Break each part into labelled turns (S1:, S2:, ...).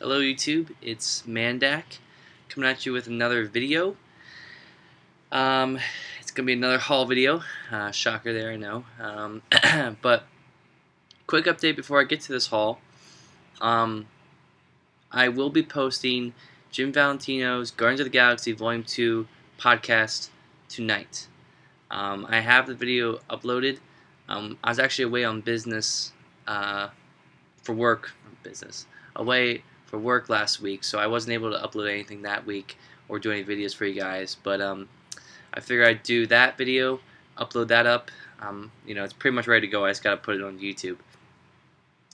S1: Hello YouTube, it's Mandak coming at you with another video. It's gonna be another haul video. Shocker there, I know. But quick update before I get to this haul. I will be posting Jim Valentino's Guardians of the Galaxy Volume 2 podcast tonight. I have the video uploaded. I was actually away on business for work. Away for work last week, so I wasn't able to upload anything that week or do any videos for you guys. But I figured I'd do that video, upload that up. It's pretty much ready to go. I just gotta put it on YouTube,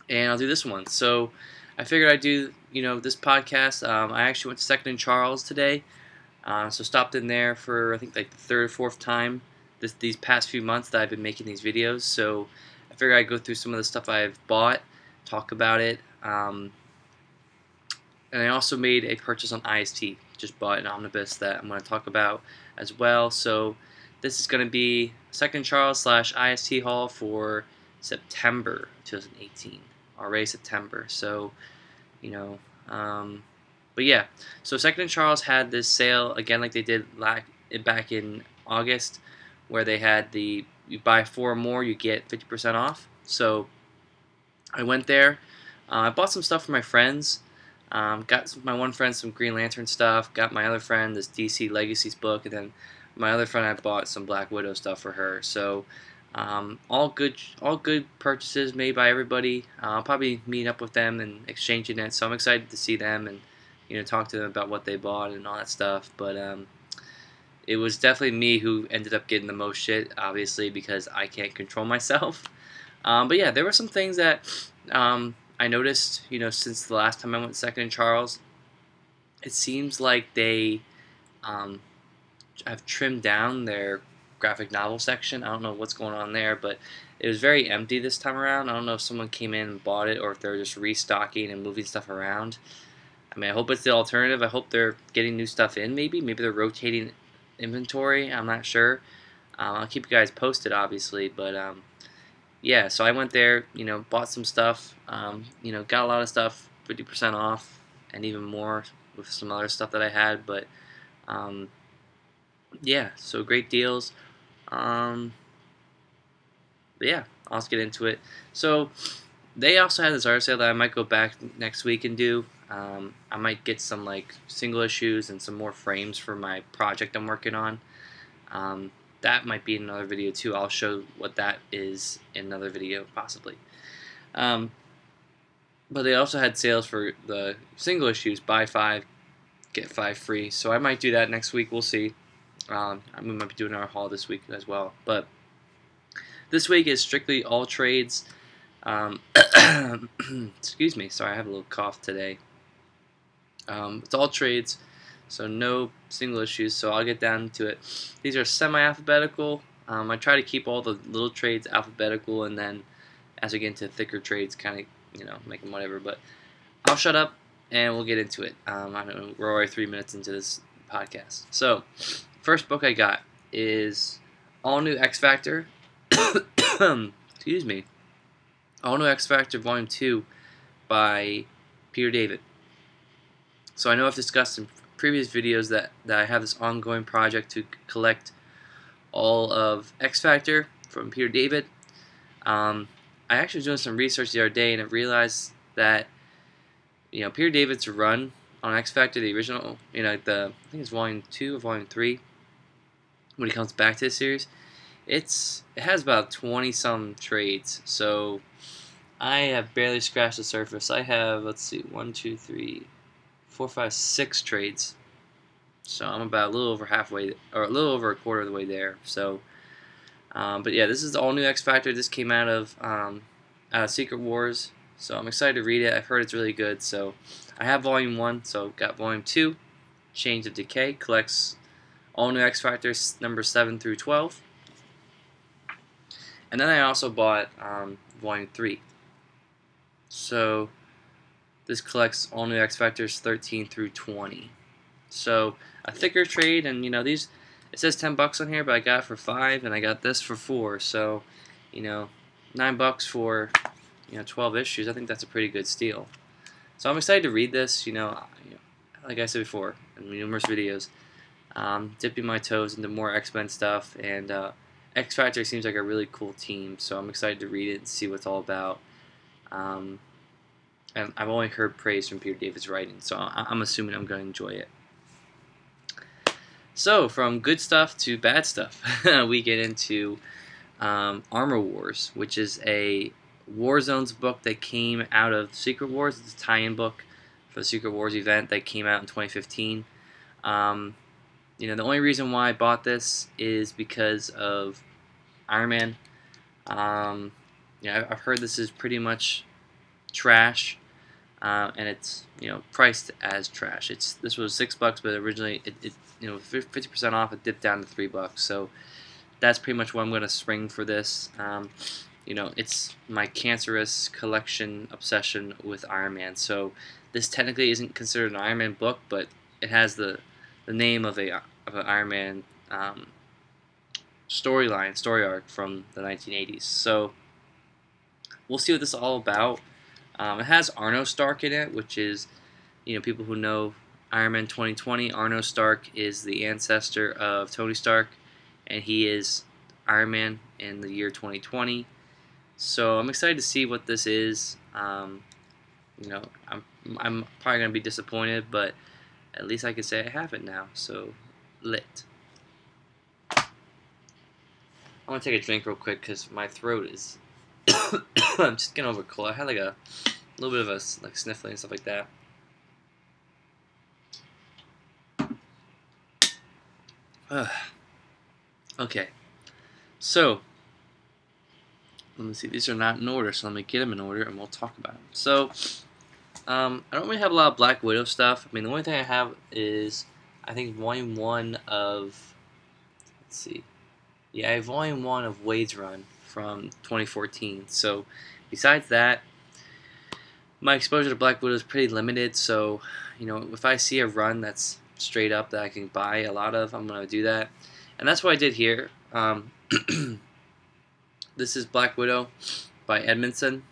S1: and I'll do this one. So I figured I'd do this podcast. I actually went to Second and Charles today, so stopped in there for I think like the third or fourth time these past few months that I've been making these videos. So I figured I'd go through some of the stuff I've bought, talk about it. And I also made a purchase on IST. Just bought an Omnibus that I'm going to talk about as well. So this is going to be Second Charles / IST haul for September 2018. Already September. So, but yeah. So Second Charles had this sale again, like they did back in August, where they had you buy 4 or more, you get 50% off. So I went there. I bought some stuff for my friends. Got my one friend some Green Lantern stuff. Got my other friend this DC Legacies book, and then my other friend I bought some Black Widow stuff for her. So all good purchases made by everybody. I'll probably meet up with them and exchanging it. So I'm excited to see them and talk to them about what they bought and all that stuff. But it was definitely me who ended up getting the most shit, obviously, because I can't control myself. But yeah, there were some things that I noticed, since the last time I went to Second and Charles. It seems like they have trimmed down their graphic novel section. I don't know what's going on there, but it was very empty this time around. I don't know if someone came in and bought it or if they're just restocking and moving stuff around. I mean, I hope it's the alternative. I hope they're getting new stuff in, maybe. Maybe they're rotating inventory. I'm not sure. I'll keep you guys posted, obviously, but yeah, so I went there, bought some stuff, got a lot of stuff 50% off and even more with some other stuff that I had, but yeah, so great deals. But yeah, I'll just get into it. So they also had this art sale that I might go back next week and do. I might get some like single issues and some more frames for my project I'm working on. That might be in another video too. I'll show what that is in another video, possibly. But they also had sales for the single issues, buy 5, get 5 free. So I might do that next week. We'll see. We might be doing our haul this week as well. But this week is strictly all trades. Excuse me. Sorry, I have a little cough today. It's all trades. So no single issues, so I'll get down to it. These are semi-alphabetical. I try to keep all the little trades alphabetical, and then as we get into thicker trades, kind of, make them whatever. But I'll shut up, and we'll get into it. I don't know, we're already 3 minutes into this podcast. So, first book I got is All New X Factor. Excuse me. All New X Factor Volume 2 by Peter David. So I know I've discussed in previous videos that I have this ongoing project to collect all of X Factor from Peter David. I actually was doing some research the other day and I realized that Peter David's run on X Factor, the original, I think it's Volume 2 or Volume 3, when he comes back to the series, it has about 20-some trades. So I have barely scratched the surface. I have, let's see, 1, 2, 3, 4, 5, 6 trades. So I'm about a little over halfway, or a little over a quarter of the way there. So, but yeah, this is the All New X Factor. This came out of Secret Wars. So I'm excited to read it. I've heard it's really good. So I have Volume 1. So got Volume 2, Chains of Decay, collects All New X Factor numbers 7 through 12. And then I also bought Volume 3. So this collects All New X Factors 13 through 20. So a thicker trade, and these, it says $10 on here, but I got it for 5, and I got this for 4. So $9 for 12 issues. I think that's a pretty good steal. So I'm excited to read this. Like I said before in numerous videos, dipping my toes into more X-Men stuff, and X Factor seems like a really cool team. So I'm excited to read it and see what it's all about. And I've only heard praise from Peter David's writing, so I'm assuming I'm going to enjoy it. So from good stuff to bad stuff, we get into Armor Wars, which is a Warzones book that came out of Secret Wars. It's a tie-in book for the Secret Wars event that came out in 2015. The only reason why I bought this is because of Iron Man. I've heard this is pretty much trash, and it's priced as trash. This was $6, but originally it 50% off. It dipped down to $3, so that's pretty much what I'm going to spring for this. It's my cancerous collection obsession with Iron Man. So this technically isn't considered an Iron Man book, but it has the name of an Iron Man story arc from the 1980s. So we'll see what this is all about. It has Arno Stark in it, which is, people who know Iron Man 2020. Arno Stark is the ancestor of Tony Stark, and he is Iron Man in the year 2020. So I'm excited to see what this is. I'm probably gonna be disappointed, but at least I can say I have it now. So lit. I'm gonna take a drink real quick because my throat is. I'm just getting over a cold. I had like a little bit of a sniffling and stuff like that. Okay, so let me see. These are not in order, so let me get them in order and we'll talk about them. So I don't really have a lot of Black Widow stuff. I mean, the only thing I have is I think Volume 1 of, let's see, yeah, I have Volume 1 of Wade's run from 2014. So besides that, my exposure to Black Widow is pretty limited. So if I see a run that's straight up that I can buy a lot of, I'm gonna do that, and that's what I did here. This is Black Widow by Edmondson,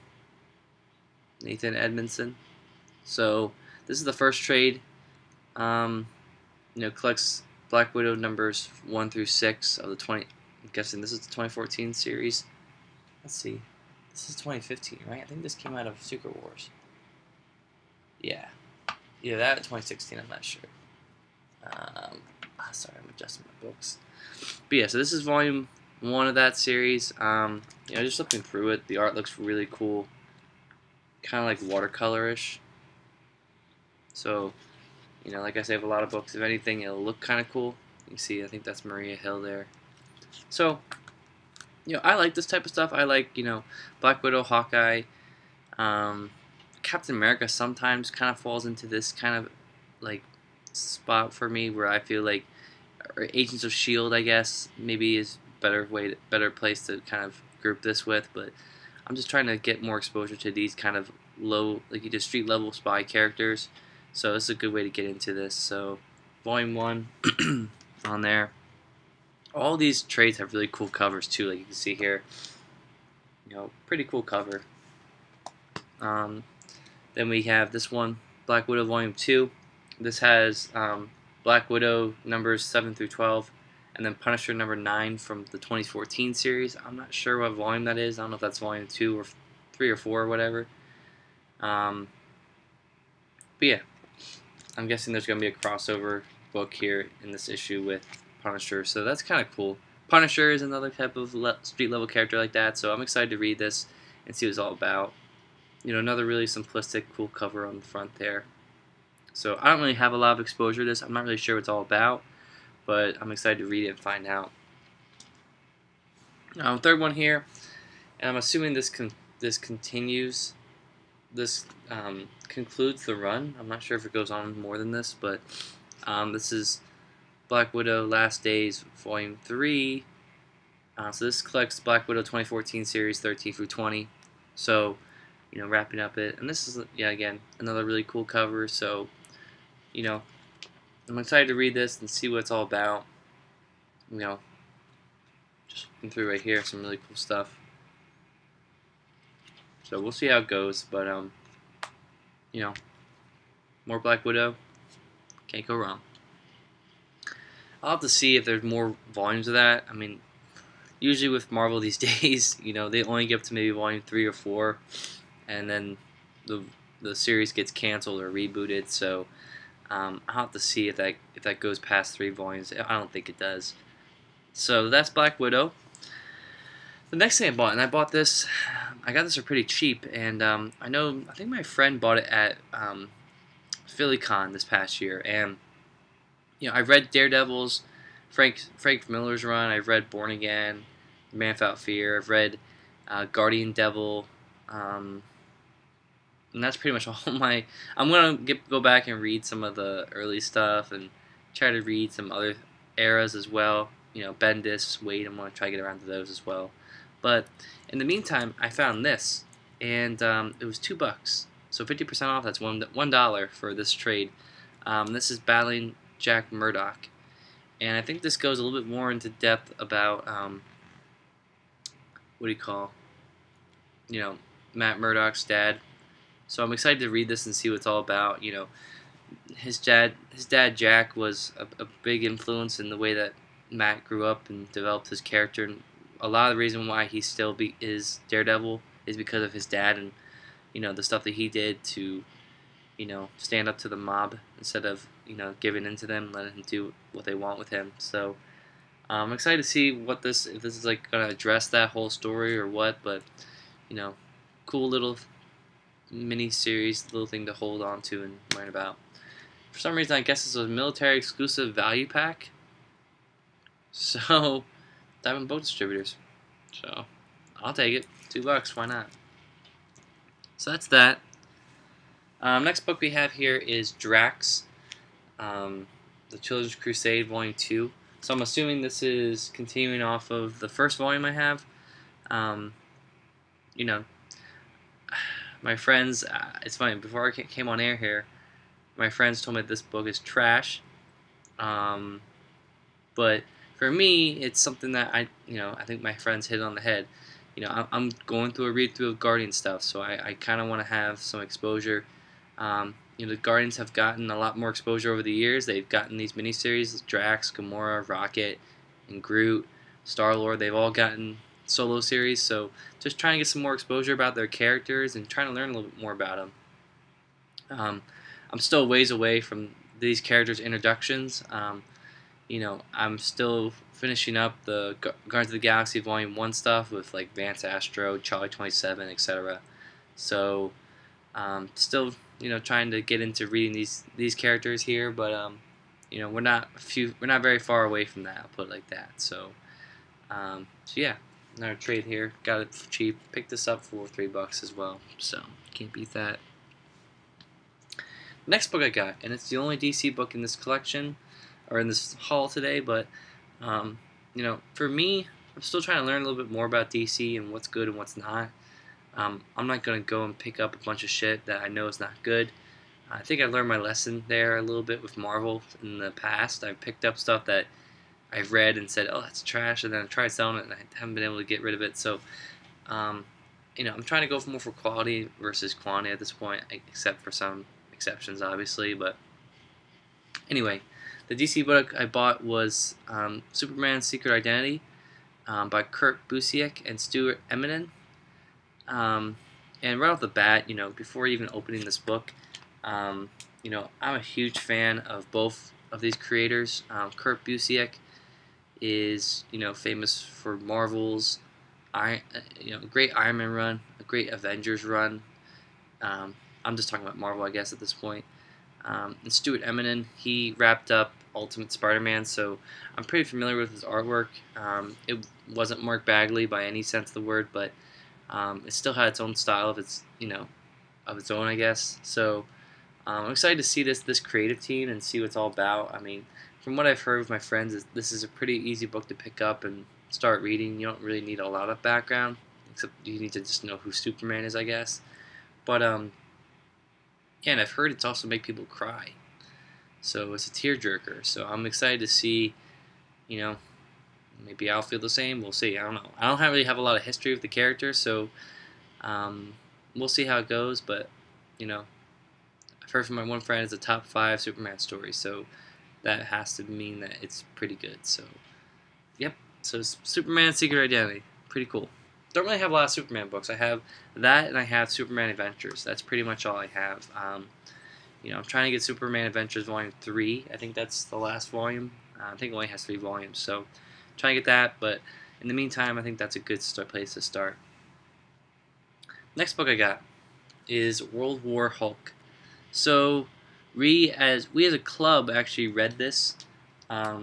S1: Nathan Edmondson. So this is the first trade. Collects Black Widow numbers 1 through 6 of the 20. I'm guessing this is the 2014 series. Let's see. This is 2015, right? I think this came out of Secret Wars. Yeah. Either that or 2016, I'm not sure. Sorry, I'm adjusting my books. But yeah, so this is Volume 1 of that series. Just looking through it, the art looks really cool. Kind of like watercolor-ish. So, like I say, I have a lot of books. If anything, it'll look kind of cool. You can see, I think that's Maria Hill there. So, I like this type of stuff. I like, Black Widow, Hawkeye, Captain America sometimes kind of falls into this kind of, spot for me where I feel like Agents of S.H.I.E.L.D., I guess, maybe is better place to kind of group this with, but I'm just trying to get more exposure to these kind of low, either street level spy characters. So this is a good way to get into this. So Volume 1 on there. All these trades have really cool covers too, like you can see here. Pretty cool cover. Then we have this one, Black Widow Volume 2. This has Black Widow numbers 7 through 12, and then Punisher number 9 from the 2014 series. I'm not sure what volume that is. I don't know if that's Volume 2 or 3 or 4 or whatever. But yeah, I'm guessing there's going to be a crossover book here in this issue with Punisher, so that's kind of cool. Punisher is another type of street level character like that, so I'm excited to read this and see what it's all about. Another really simplistic, cool cover on the front there. So I don't really have a lot of exposure to this. I'm not really sure what it's all about, but I'm excited to read it and find out. Third one here, and I'm assuming this concludes the run. I'm not sure if it goes on more than this, but this is Black Widow Last Days Volume 3. So this collects Black Widow 2014 series 13 through 20. So wrapping up it, and this is again another really cool cover. So I'm excited to read this and see what it's all about. Just looking through right here, some really cool stuff. So we'll see how it goes, but More Black Widow. Can't go wrong. I'll have to see if there's more volumes of that. I mean, usually with Marvel these days, you know, they only get up to maybe volume 3 or 4, and then the series gets canceled or rebooted. So I'll have to see if that goes past 3 volumes. I don't think it does. So that's Black Widow. The next thing I bought, and I got this for pretty cheap, and I think my friend bought it at PhillyCon this past year, and you know, I've read Daredevil's, Frank Miller's run. I've read Born Again, Man Without Fear. I've read Guardian Devil, and that's pretty much all my. I'm gonna go back and read some of the early stuff and try to read some other eras as well. You know, Bendis, Wade. I'm gonna try to get around to those as well. But in the meantime, I found this, and it was $2, so 50% off. That's $1 for this trade. This is Battling Jack Murdock, and I think this goes a little bit more into depth about what do you call, you know, Matt Murdock's dad. So I'm excited to read this and see what it's all about. You know, his dad Jack was a big influence in the way that Matt grew up and developed his character. And a lot of the reason why he still is Daredevil is because of his dad and, you know, the stuff that he did to, you know, stand up to the mob instead of, you know, giving in to them, letting him do what they want with him. So I'm excited to see if this is like gonna address that whole story or what. But you know, cool little mini series, little thing to hold on to and learn about. For some reason, I guess this was a military exclusive value pack. So Diamond Boat Distributors. So I'll take it. $2, why not? So that's that. Next book we have here is Drax, The Children's Crusade, Volume 2. So I'm assuming this is continuing off of the first volume I have. You know, my friends, it's funny, before I came on air here, my friends told me that this book is trash. But for me, it's something that I think my friends hit on the head. You know, I'm going through a read-through of Guardian stuff, so I kind of want to have some exposure. You know, the Guardians have gotten a lot more exposure over the years. They've gotten these miniseries, Drax, Gamora, Rocket, and Groot, Star-Lord. They've all gotten solo series, so just trying to get some more exposure about their characters and trying to learn a little bit more about them. I'm still ways away from these characters' introductions. You know, I'm still finishing up the Guardians of the Galaxy Volume 1 stuff with like Vance Astro, Charlie 27, etc. So, still, you know, trying to get into reading these characters here, but you know, we're not very far away from that. I'll put it like that. So, so yeah, another trade here. Got it cheap. Picked this up for $3 as well. So can't beat that. Next book I got, and it's the only DC book in this collection or in this haul today, but you know, for me, I'm still trying to learn a little bit more about DC and what's good and what's not. I'm not going to go and pick up a bunch of shit that I know is not good. I think I learned my lesson there a little bit with Marvel in the past. I've picked up stuff that I've read and said, oh, that's trash, and then I tried selling it and I haven't been able to get rid of it. So, you know, I'm trying to go more for quality versus quantity at this point, except for some exceptions, obviously. But anyway, the DC book I bought was Superman's Secret Identity by Kurt Busiek and Stuart Eminem. And right off the bat, you know, before even opening this book, you know, I'm a huge fan of both of these creators. Kurt Busiek is, you know, famous for Marvel's, great Iron Man run, a great Avengers run. I'm just talking about Marvel, I guess, at this point. And Stuart Eminem, he wrapped up Ultimate Spider-Man, so I'm pretty familiar with his artwork. It wasn't Mark Bagley by any sense of the word, but it still had its own style of its own, I guess. So I'm excited to see this creative team and see what it's all about. I mean, from what I've heard with my friends, this is a pretty easy book to pick up and start reading. You don't really need a lot of background, except you need to just know who Superman is, I guess. But yeah, and I've heard it's also make people cry. So it's a tearjerker. So I'm excited to see, you know, maybe I'll feel the same. We'll see. I don't know. I don't really have a lot of history with the character, so we'll see how it goes. But, you know, I've heard from my one friend it's a top 5 Superman story, so that has to mean that it's pretty good. So, yep. So Superman Secret Identity, pretty cool. Don't really have a lot of Superman books. I have that, and I have Superman Adventures. That's pretty much all I have. I'm trying to get Superman Adventures Volume 3. I think that's the last volume. I think it only has 3 volumes, so trying to get that. But in the meantime, I think that's a good place to start. Next book I got is World War Hulk. So we as a club actually read this. A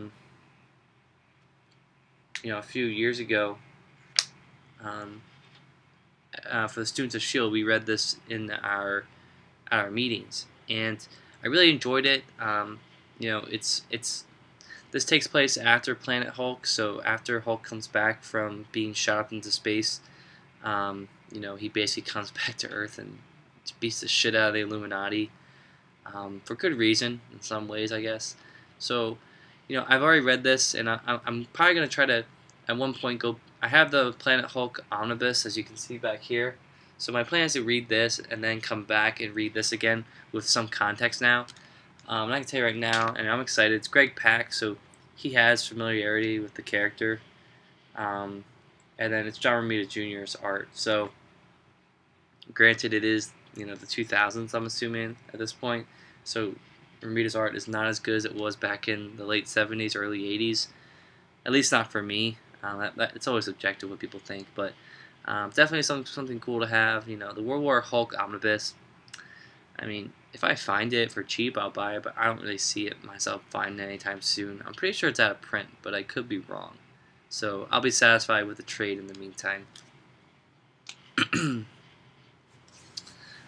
S1: few years ago. For the students of Shield, we read this in our meetings, and I really enjoyed it. This takes place after Planet Hulk, so after Hulk comes back from being shot up into space, he basically comes back to Earth and beats the shit out of the Illuminati, for good reason in some ways, I guess. So, I've already read this, and I'm probably gonna try to at one point go. I have the Planet Hulk Omnibus, as you can see back here. So my plan is to read this and then come back and read this again with some context now. And I can tell you right now, and I'm excited, it's Greg Pak, so he has familiarity with the character. And then it's John Romita Jr.'s art. So granted, it is the 2000s, I'm assuming, at this point. So Romita's art is not as good as it was back in the late 70s, early 80s. At least not for me. It's always subjective what people think, but definitely something cool to have. The World War Hulk Omnibus. I mean, if I find it for cheap, I'll buy it, but I don't really see it myself finding it anytime soon. I'm pretty sure it's out of print, but I could be wrong. So I'll be satisfied with the trade in the meantime.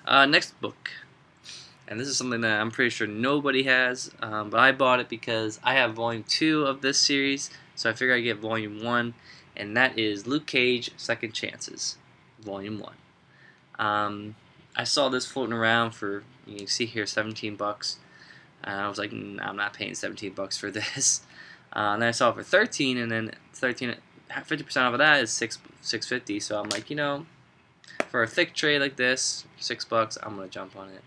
S1: Next book. And this is something that I'm pretty sure nobody has, but I bought it because I have Volume 2 of this series, so I figured I'd get Volume 1, and that is Luke Cage, Second Chances, Volume 1. I saw this floating around for, you can see here, 17 bucks. I was like, I'm not paying 17 bucks for this. And then I saw it for 13, and then 50% off of that is $6.50. So I'm like, for a thick trade like this, $6, I'm gonna jump on it.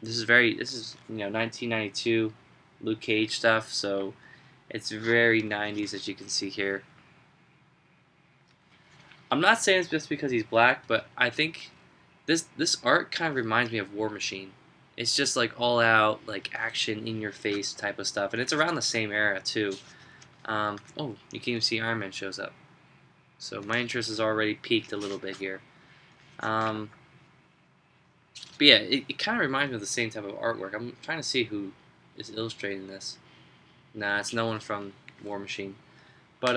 S1: This is 1992 Luke Cage stuff, so it's very 90s, as you can see here. I'm not saying it's just because he's black, but I think this art kind of reminds me of War Machine. It's just like all out, like action in your face type of stuff, and it's around the same era too. Oh, you can even see Iron Man shows up. So my interest is already peaked a little bit here. But yeah, it kind of reminds me of the same type of artwork. I'm trying to see who is illustrating this. Nah, it's no one from War Machine. But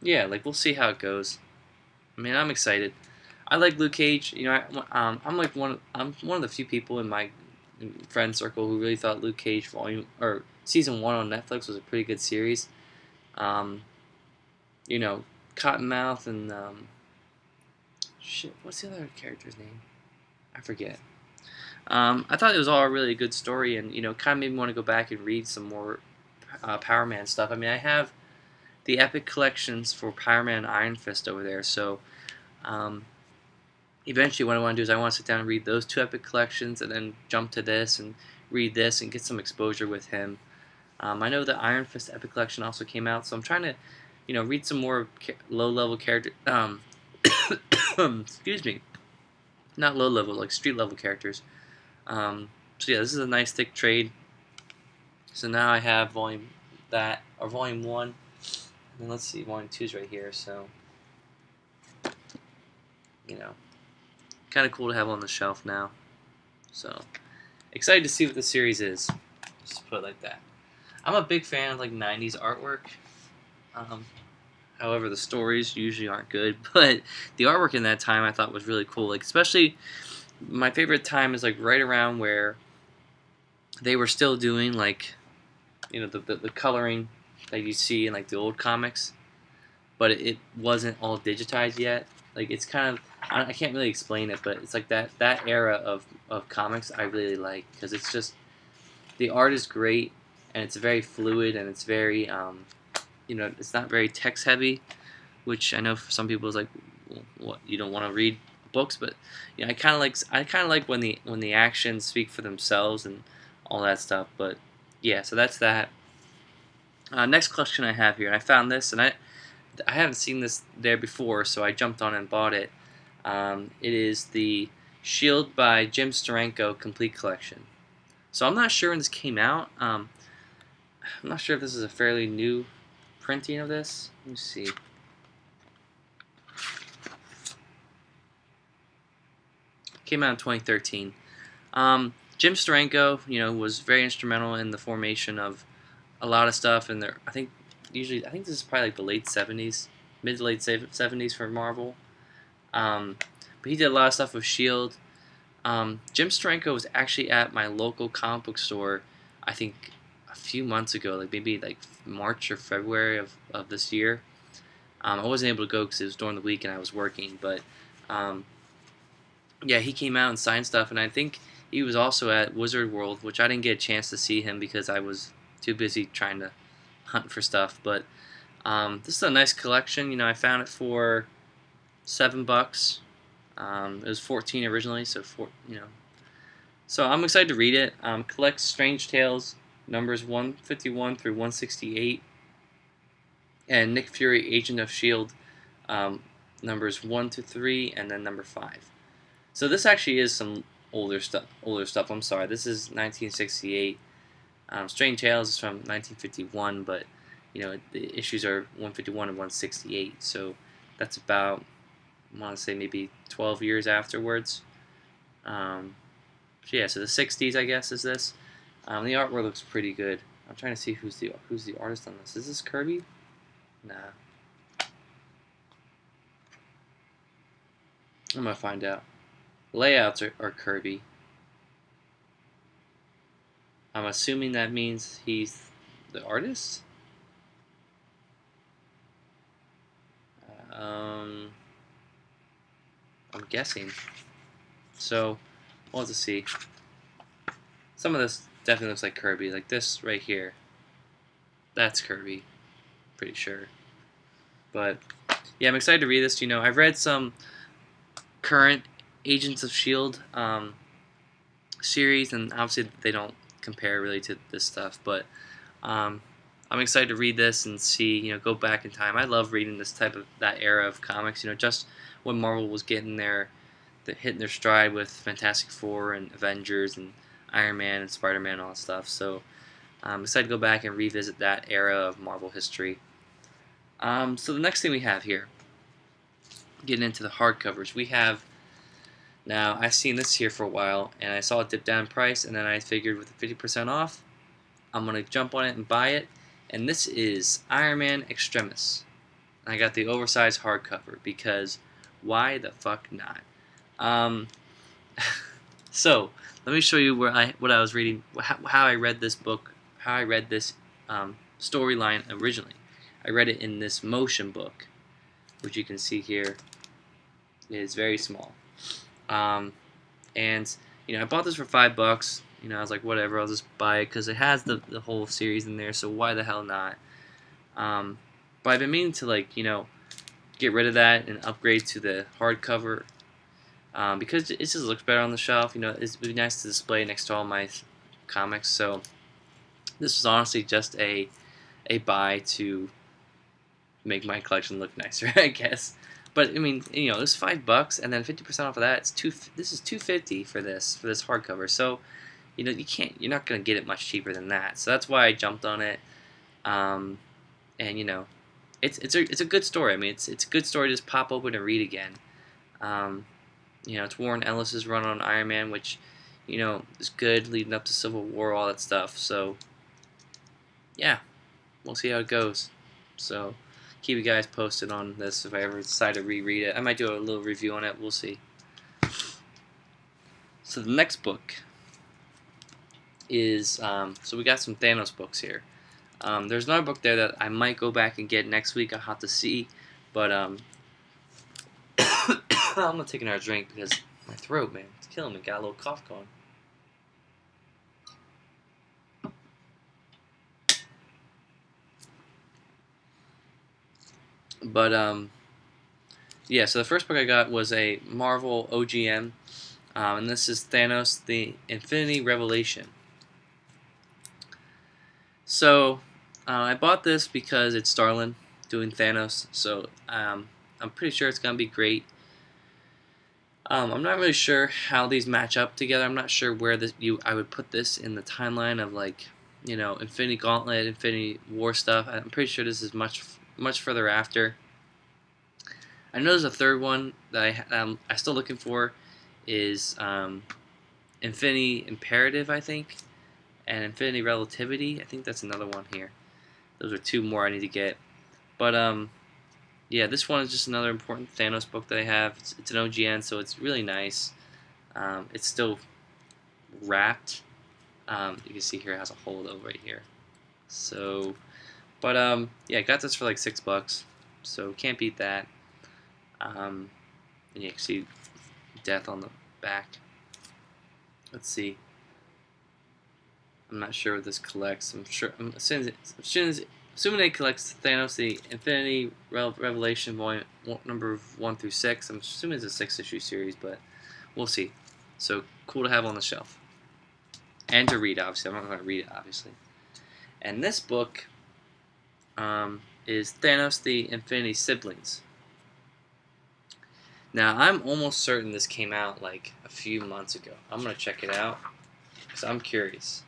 S1: yeah, like we'll see how it goes. I mean, I'm excited. I like Luke Cage. I'm one of the few people in my friend circle who really thought Luke Cage season 1 on Netflix was a pretty good series. Cottonmouth and shit. What's the other character's name? I forget. I thought it was all a really good story, and kind of made me want to go back and read some more Power Man stuff. I mean, I have the Epic collections for Power Man and Iron Fist over there, so eventually what I want to do is I want to sit down and read those 2 Epic collections, and then jump to this and read this and get some exposure with him. I know the Iron Fist Epic collection also came out, so I'm trying to, read some more low-level character. Excuse me. Not low-level, like street-level characters. So yeah, this is a nice thick trade. So now I have Volume 1, and then let's see, Volume 2 is right here. So kind of cool to have on the shelf now. So excited to see what the series is. Just put it like that. I'm a big fan of like 90s artwork. However, the stories usually aren't good, but the artwork in that time I thought was really cool. Like, especially my favorite time is like right around where they were still doing like the coloring that you see in like the old comics, but it wasn't all digitized yet. Like, it's kind of, I can't really explain it, but it's like that era of comics I really like, because it's just, the art is great, and it's very fluid, and it's very it's not very text heavy, which I know for some people is like, well, what, you don't want to read books, but you know, I kind of like when the actions speak for themselves and all that stuff. But yeah, so that's that. Next collection I have here, and I found this, and I haven't seen this there before, so I jumped on and bought it. It is the Shield by Jim Steranko Complete Collection. So I'm not sure when this came out. I'm not sure if this is a fairly new printing of this. Let me see. Came out in 2013. Jim Steranko, you know, was very instrumental in the formation of a lot of stuff, and I think this is probably like the late 70s, mid to late 70s for Marvel. But he did a lot of stuff with Shield. Jim Steranko was actually at my local comic book store, I think a few months ago, like maybe like March or February of this year. I wasn't able to go because it was during the week and I was working, but yeah, he came out and signed stuff, and I think he was also at Wizard World, which I didn't get a chance to see him because I was too busy trying to hunt for stuff. But this is a nice collection. You know, I found it for $7. It was 14 originally, so So I'm excited to read it. Collects Strange Tales numbers 151 through 168, and Nick Fury, Agent of Shield, numbers 1 to 3, and then number 5. So this actually is some older stuff. I'm sorry. This is 1968. Strange Tales is from 1951, but you know the issues are 151 and 168. So that's about, I want to say, maybe 12 years afterwards. So yeah, so the 60s, I guess, is this. The artwork looks pretty good. I'm trying to see who's the artist on this. Is this Kirby? Nah. I'm gonna find out. Layouts are Kirby. I'm assuming that means he's the artist. I'm guessing. So we'll have to see. Some of this definitely looks like Kirby. Like this right here. That's Kirby. Pretty sure. But yeah, I'm excited to read this. You know, I've read some current Agents of S.H.I.E.L.D. Series, and obviously they don't compare really to this stuff, but I'm excited to read this and see, you know, go back in time. I love reading that era of comics, you know, just when Marvel was hitting their stride with Fantastic Four and Avengers and Iron Man and Spider-Man and all that stuff. So I'm excited to go back and revisit that era of Marvel history. So the next thing we have here, getting into the hardcovers, we have, now I've seen this here for a while, and I saw it dip down in price, and then I figured with the 50% off, I'm going to jump on it and buy it. And this is Man Extremis. I got the oversized hardcover because why the fuck not? So let me show you what I was reading, how I read this book, how I read this storyline originally. I read it in this motion book, which you can see here is very small. And you know, I bought this for $5. You know, I was like, whatever, I'll just buy it because it has the whole series in there. So why the hell not? But I've been meaning to, like, you know, get rid of that and upgrade to the hardcover because it just looks better on the shelf. You know, it would be nice to display next to all my comics. So this was honestly just a buy to make my collection look nicer, I guess. But I mean, you know, it's $5, and then 50% off of that. This is $2.50 for this hardcover. So, you know, you're not gonna get it much cheaper than that. So that's why I jumped on it. And you know, it's a good story. I mean, it's a good story to just pop open and read again. You know, it's Warren Ellis's run on Iron Man, which, you know, is good leading up to Civil War, all that stuff. So yeah, we'll see how it goes. So keep you guys posted on this if I ever decide to reread it. I might do a little review on it. We'll see. So the next book is so we got some Thanos books here. There's another book there that I might go back and get next week. I'll have to see, but I'm gonna take another drink because my throat, man, it's killing me. Got a little cough going. But yeah, so the first book I got was a Marvel OGM, and this is Thanos: The Infinity Revelation. So I bought this because it's Starlin doing Thanos, so I'm pretty sure it's gonna be great. I'm not really sure how these match up together. I'm not sure where I would put this in the timeline of, like, Infinity Gauntlet, Infinity War stuff. I'm pretty sure this is much further after. I know there's a third one that I'm still looking for, is Infinity Imperative, I think, and Infinity Relativity. I think that's another one here. Those are two more I need to get. But yeah, this one is just another important Thanos book that I have. It's an OGN, so it's really nice. It's still wrapped. You can see here it has a hole though right here. So, but yeah, I got this for like $6, so can't beat that. And you can see death on the back. Let's see. I'm not sure what this collects. Assuming it collects Thanos: The Infinity Revelation volume number 1 through 6. I'm assuming it's a 6-issue series, but we'll see. So cool to have on the shelf and to read. Obviously, I'm not going to read it, obviously. And this book is Thanos: The Infinity Siblings. Now, I'm almost certain this came out like a few months ago. I'm going to check it out because I'm curious.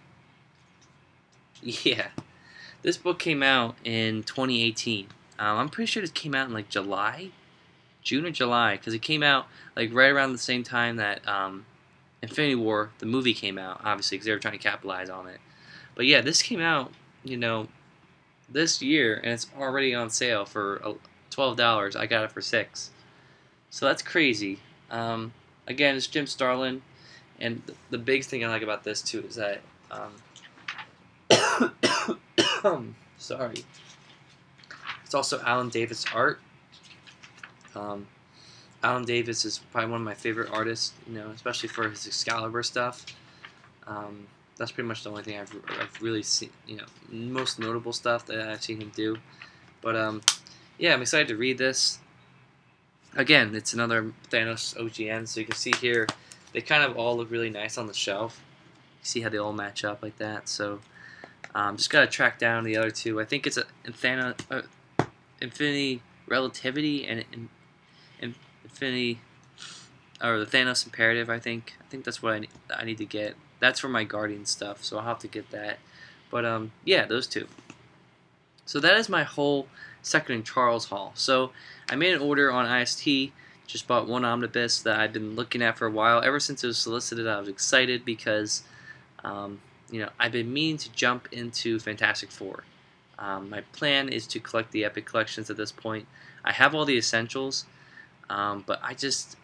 S1: Yeah, this book came out in 2018. I'm pretty sure this came out in like June or July, because it came out like right around the same time that Infinity War, the movie, came out, obviously, because they were trying to capitalize on it. But yeah, this came out, this year, and it's already on sale for $12. I got it for $6. So that's crazy. Again, it's Jim Starlin, and the big thing I like about this too is that sorry, it's also Alan Davis art. Alan Davis is probably one of my favorite artists, especially for his Excalibur stuff. That's pretty much the only thing I've really seen, most notable stuff that I've seen him do. But yeah, I'm excited to read this. Again, it's another Thanos OGN, so you can see here, they kind of all look really nice on the shelf. You see how they all match up like that. So just got to track down the other two. I think it's Infinity Relativity and Infinity, or the Thanos Imperative. I think that's what I need to get. That's for my Guardian stuff, so I'll have to get that. But yeah, those two. So that is my whole Second and Charles haul. So I made an order on IST. Just bought one Omnibus that I've been looking at for a while. Ever since it was solicited, I was excited because I've been meaning to jump into Fantastic Four. My plan is to collect the Epic Collections at this point. I have all the essentials, but I just,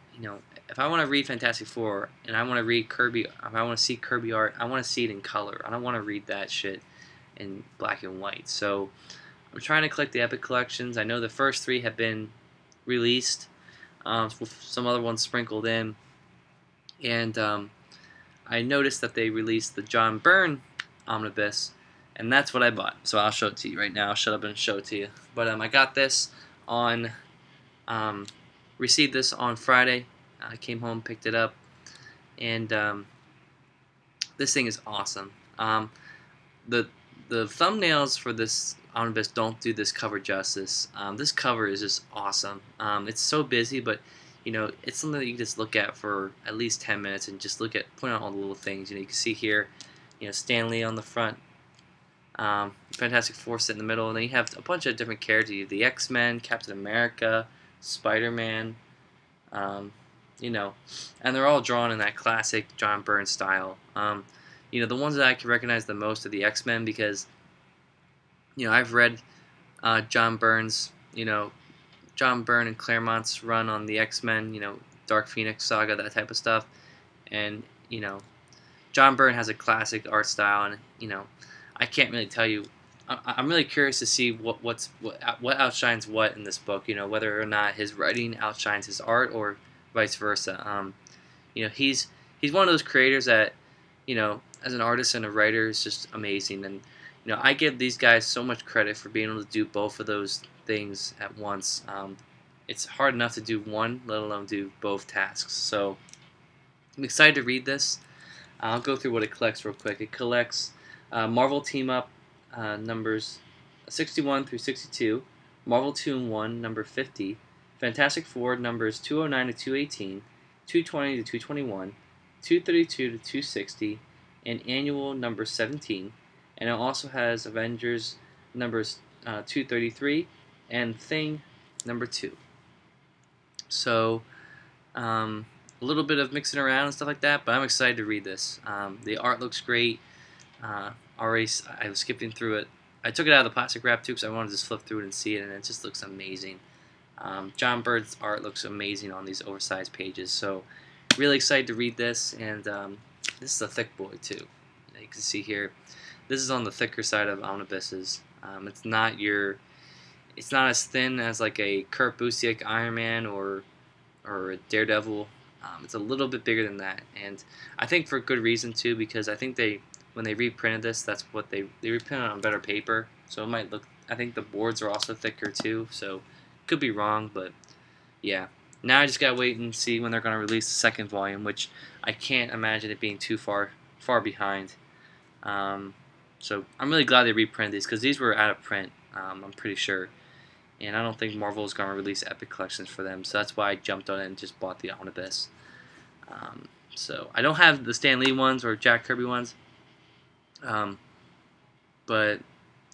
S1: if I want to read Fantastic Four and I want to read Kirby, if I want to see Kirby art, I want to see it in color. I don't want to read that shit in black and white. So I'm trying to collect the Epic Collections. I know the first 3 have been released, with some other ones sprinkled in, and I noticed that they released the John Byrne Omnibus, and that's what I bought. So I'll show it to you right now. I'll shut up and show it to you. But I got this on, received this on Friday. I came home, picked it up, and this thing is awesome. The thumbnails for this Omnibus don't do this cover justice. This cover is just awesome. It's so busy, but it's something that you can just look at for at least 10 minutes and just point out all the little things. You can see here, Stan Lee on the front, Fantastic Four sit in the middle, and then you have a bunch of different characters. You have the X-Men, Captain America, Spider-Man, and they're all drawn in that classic John Byrne style. The ones that I can recognize the most are the X-Men, because I've read John Byrne's, John Byrne and Claremont's run on the X-Men, Dark Phoenix saga, that type of stuff, and John Byrne has a classic art style, and I can't really tell you. I'm really curious to see what outshines what in this book. Whether or not his writing outshines his art, or vice versa. He's one of those creators that, as an artist and a writer, is just amazing. And I give these guys so much credit for being able to do both of those things at once. it's hard enough to do one, let alone do both tasks. So I'm excited to read this. I'll go through what it collects real quick. It collects Marvel Team Up numbers 61 through 62, Marvel 2-in-1 number 50, Fantastic Four numbers 209 to 218, 220 to 221, 232 to 260, and Annual number 17. And it also has Avengers numbers 233 and Thing number 2. So a little bit of mixing around and stuff like that, but I'm excited to read this. The art looks great. Already, I was skipping through it. I took it out of the plastic wrap too because I wanted to just flip through it and see it, and it just looks amazing. John Byrd's art looks amazing on these oversized pages, so really excited to read this. And this is a thick boy too. You can see here, this is on the thicker side of omnibuses. It's not as thin as like a Kurt Busiek Iron Man or a Daredevil. It's a little bit bigger than that, and I think for good reason too, because I think when they reprinted this, that's what they reprinted it on better paper, so it might look. I think the boards are also thicker too, so could be wrong, but yeah. Now I just gotta wait and see when they're gonna release the second volume, which I can't imagine it being too far behind. So I'm really glad they reprinted these because these were out of print. I'm pretty sure. And I don't think Marvel is going to release Epic Collections for them, so that's why I jumped on it and just bought the Omnibus. So I don't have the Stan Lee ones or Jack Kirby ones, but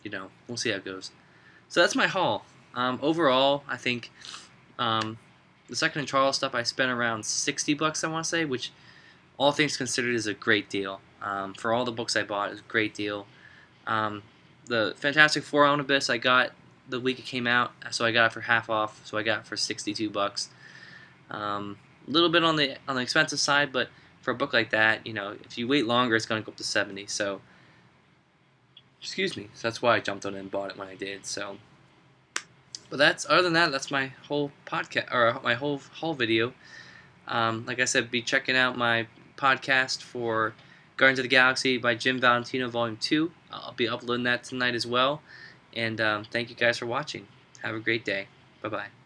S1: you know, we'll see how it goes. So that's my haul. Overall, I think the Second and Charles stuff I spent around $60, I want to say, which all things considered is a great deal. For all the books I bought, it's a great deal. The Fantastic Four Omnibus I got the week it came out, so I got it for half off, so I got it for $62. A little bit on the expensive side, but for a book like that, you know, if you wait longer, it's going to go up to $70. So, excuse me. So that's why I jumped on it and bought it when I did. So, but other than that, that's my whole podcast or my whole haul video. Like I said, be checking out my podcast for Guardians of the Galaxy by Jim Valentino Volume 2. I'll be uploading that tonight as well. And thank you guys for watching. Have a great day. Bye-bye.